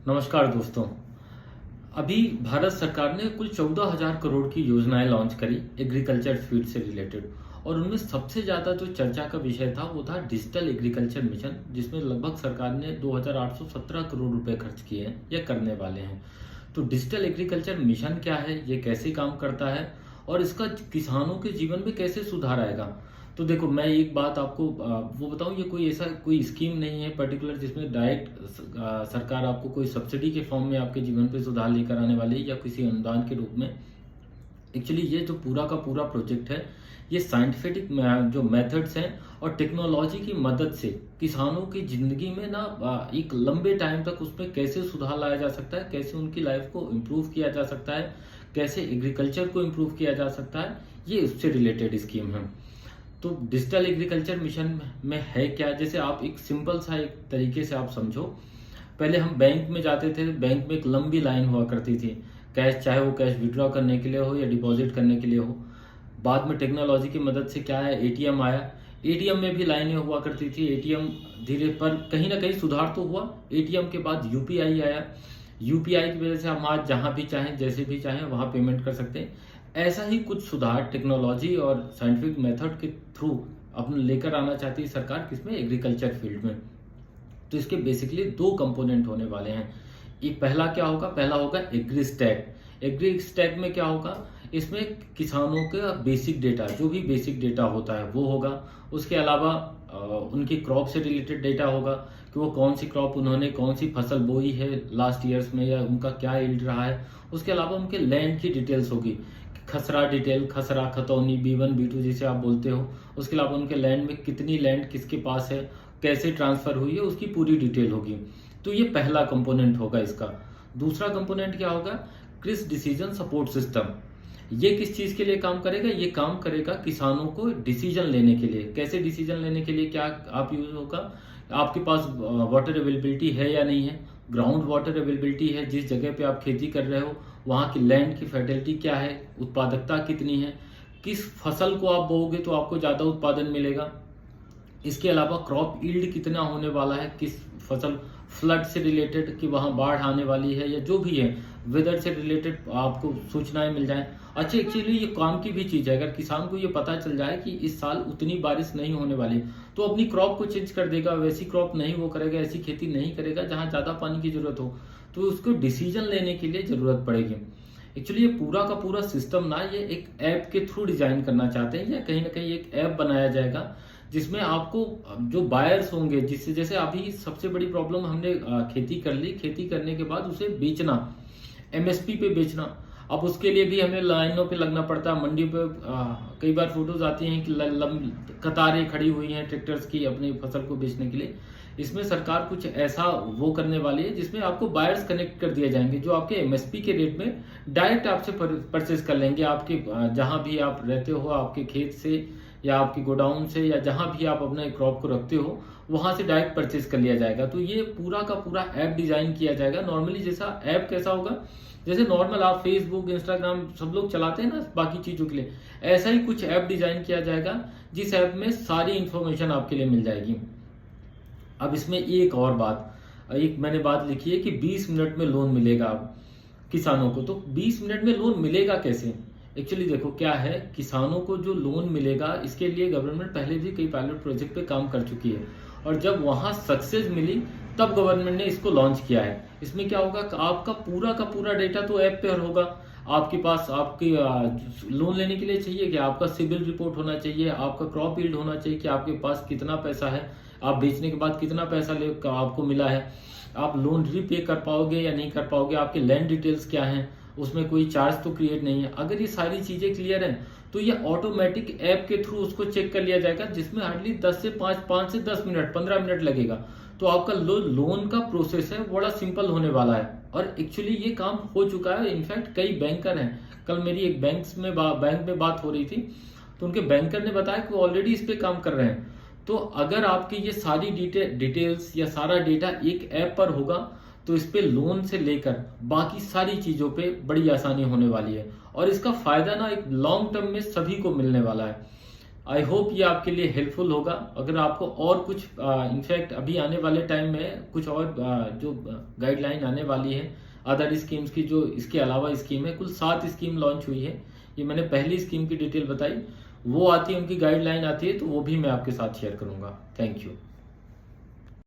नमस्कार दोस्तों। अभी भारत सरकार ने कुल 14,000 करोड़ की योजनाएं लॉन्च करी एग्रीकल्चर फील्ड से रिलेटेड। और उनमें सबसे ज़्यादा जो चर्चा का विषय था वो था डिजिटल एग्रीकल्चर मिशन, जिसमें लगभग सरकार ने 2,817 करोड़ रुपए खर्च किए हैं या करने वाले हैं। तो डिजिटल एग्रीकल्चर मिशन क्या है, ये कैसे काम करता है और इसका किसानों के जीवन में कैसे सुधार आएगा। तो देखो, मैं एक बात आपको वो बताऊं, ये कोई ऐसा कोई स्कीम नहीं है पर्टिकुलर जिसमें डायरेक्ट सरकार आपको कोई सब्सिडी के फॉर्म में आपके जीवन पे सुधार लेकर आने वाली है या किसी अनुदान के रूप में। एक्चुअली ये जो पूरा का पूरा प्रोजेक्ट है, ये साइंटिफिक जो मेथड्स हैं और टेक्नोलॉजी की मदद से किसानों की ज़िंदगी में ना एक लंबे टाइम तक उसमें कैसे सुधार लाया जा सकता है, कैसे उनकी लाइफ को इम्प्रूव किया जा सकता है, कैसे एग्रीकल्चर को इम्प्रूव किया जा सकता है, ये उससे रिलेटेड स्कीम है। तो डिजिटल एग्रीकल्चर मिशन में है क्या, जैसे आप एक सिंपल सा एक तरीके से आप समझो। पहले हम बैंक में जाते थे, बैंक में एक लंबी लाइन हुआ करती थी कैश, चाहे वो कैश विड्रॉ करने के लिए हो या डिपॉजिट करने के लिए हो। बाद में टेक्नोलॉजी की मदद से क्या है, एटीएम आया। एटीएम में भी लाइनें हुआ करती थी। एटीएम धीरे पर कहीं ना कहीं सुधार तो हुआ। एटीएम के बाद यूपीआई आया। यूपीआई की वजह से हम आज जहां भी चाहें जैसे भी चाहें वहां पेमेंट कर सकते हैं। ऐसा ही कुछ सुधार टेक्नोलॉजी और साइंटिफिक मेथड के थ्रू अपने लेकर आना चाहती है सरकार, किसमें, एग्रीकल्चर फील्ड में। तो इसके बेसिकली दो कंपोनेंट होने वाले हैं। एक पहला क्या होगा, पहला होगा एग्री स्टैक। एग्री स्टैक में क्या होगा, इसमें किसानों का बेसिक डेटा, जो भी बेसिक डेटा होता है वो होगा। उसके अलावा उनकी क्रॉप से रिलेटेड डेटा होगा कि वो कौन सी क्रॉप, उन्होंने कौन सी फसल बोई है लास्ट ईयर्स में या उनका क्या यील्ड रहा है। उसके अलावा उनके लैंड की डिटेल्स होगी, खसरा डिटेल, खसरा, खतौनी, B1 B2 जिसे आप बोलते हो। उसके अलावा उनके लैंड में कितनी लैंड किसके पास है, कैसे ट्रांसफर हुई है, उसकी पूरी डिटेल होगी। तो ये पहला कंपोनेंट होगा इसका। दूसरा कंपोनेंट क्या होगा, क्रिस डिसीजन सपोर्ट सिस्टम। ये किस चीज के लिए काम करेगा, ये काम करेगा किसानों को डिसीजन लेने के लिए। कैसे डिसीजन लेने के लिए क्या आप यूज होगा, आपके पास वाटर अवेलेबिलिटी है या नहीं है, ग्राउंड वाटर अवेलेबिलिटी है, जिस जगह पे आप खेती कर रहे हो वहाँ की लैंड की फर्टिलिटी क्या है, उत्पादकता कितनी है, किस फसल को आप बोओगे तो आपको ज़्यादा उत्पादन मिलेगा। इसके अलावा क्रॉप यील्ड कितना होने वाला है, किस फसल, फ्लड से रिलेटेड कि वहाँ बाढ़ आने वाली है या जो भी है, वेदर से रिलेटेड आपको सूचनाएं मिल जाएं। अच्छा, एक्चुअली ये काम की भी चीज़ है। अगर किसान को ये पता चल जाए कि इस साल उतनी बारिश नहीं होने वाली, तो अपनी क्रॉप को चेंज कर देगा, वैसी क्रॉप नहीं वो करेगा, ऐसी खेती नहीं करेगा जहाँ ज़्यादा पानी की जरूरत हो। तो उसको डिसीजन लेने के लिए ज़रूरत पड़ेगी। एक्चुअली ये पूरा का पूरा सिस्टम ना, ये एक ऐप के थ्रू डिजाइन करना चाहते हैं या कहीं ना कहीं एक ऐप बनाया जाएगा जिसमें आपको जो बायर्स होंगे, जिससे जैसे अभी सबसे बड़ी प्रॉब्लम हमने खेती कर ली, खेती करने के बाद उसे बेचना, एमएसपी पे बेचना। अब उसके लिए भी हमें लाइनों पे लगना पड़ता है। मंडी पे कई बार फोटोज आती हैं कि कतारें खड़ी हुई हैं ट्रैक्टर्स की अपनी फसल को बेचने के लिए। इसमें सरकार कुछ ऐसा वो करने वाली है जिसमें आपको बायर्स कनेक्ट कर दिए जाएंगे जो आपके एमएसपी के रेट में डायरेक्ट आपसे परचेज कर लेंगे। आपके जहां भी आप रहते हो, आपके खेत से या आपकी गोडाउन से या जहां भी आप अपने क्रॉप को रखते हो, वहां से डायरेक्ट परचेज कर लिया जाएगा। तो ये पूरा का पूरा ऐप डिजाइन किया जाएगा। नॉर्मली जैसा ऐप कैसा होगा, जैसे नॉर्मल आप फेसबुक, इंस्टाग्राम सब लोग चलाते हैं ना बाकी चीजों के लिए, ऐसा ही कुछ ऐप डिजाइन किया जाएगा जिस ऐप में सारी इंफॉर्मेशन आपके लिए मिल जाएगी। अब इसमें एक और बात, एक मैंने बात लिखी है कि 20 मिनट में लोन मिलेगा अब किसानों को। तो 20 मिनट में लोन मिलेगा कैसे? एक्चुअली देखो क्या है, किसानों को जो लोन मिलेगा इसके लिए गवर्नमेंट पहले भी कई पायलट प्रोजेक्ट पे काम कर चुकी है, और जब वहां सक्सेस मिली तब गवर्नमेंट ने इसको लॉन्च किया है। इसमें क्या होगा, आपका पूरा का पूरा डेटा तो ऐप पे होगा। आपके पास आपकी लोन लेने के लिए चाहिए कि आपका सिबिल रिपोर्ट होना चाहिए, आपका क्रॉप यील्ड होना चाहिए कि आपके पास कितना पैसा है, आप बेचने के बाद कितना पैसा ले आपको मिला है, आप लोन रीपे कर पाओगे या नहीं कर पाओगे, आपके लैंड डिटेल्स क्या हैं, उसमें कोई चार्ज तो क्रिएट नहीं है। अगर ये सारी चीजें क्लियर हैं तो ये ऑटोमेटिक ऐप के थ्रू उसको चेक कर लिया जाएगा, जिसमें हार्डली 10 से 5 से 10 मिनट, 15 मिनट लगेगा। तो आपका लोन का प्रोसेस है बड़ा सिंपल होने वाला है। और एक्चुअली ये काम हो चुका है। इनफैक्ट कई बैंकर हैं, कल मेरी एक बैंक में बात हो रही थी, तो उनके बैंकर ने बताया कि वो ऑलरेडी इस पे काम कर रहे हैं। तो अगर आपकी ये सारी डिटेल्स या सारा डेटा एक ऐप पर होगा तो इस पे लोन से लेकर बाकी सारी चीजों पे बड़ी आसानी होने वाली है। और इसका फायदा ना एक लॉन्ग टर्म में सभी को मिलने वाला है। आई होप ये आपके लिए हेल्पफुल होगा। अगर आपको और कुछ इनफैक्ट अभी आने वाले टाइम में कुछ और जो गाइडलाइन आने वाली है अदर स्कीम्स की, जो इसके अलावा स्कीम है, कुल 7 स्कीम लॉन्च हुई है। ये मैंने पहली स्कीम की डिटेल बताई, वो आती है, उनकी गाइडलाइन आती है, तो वो भी मैं आपके साथ शेयर करूंगा। Thank you.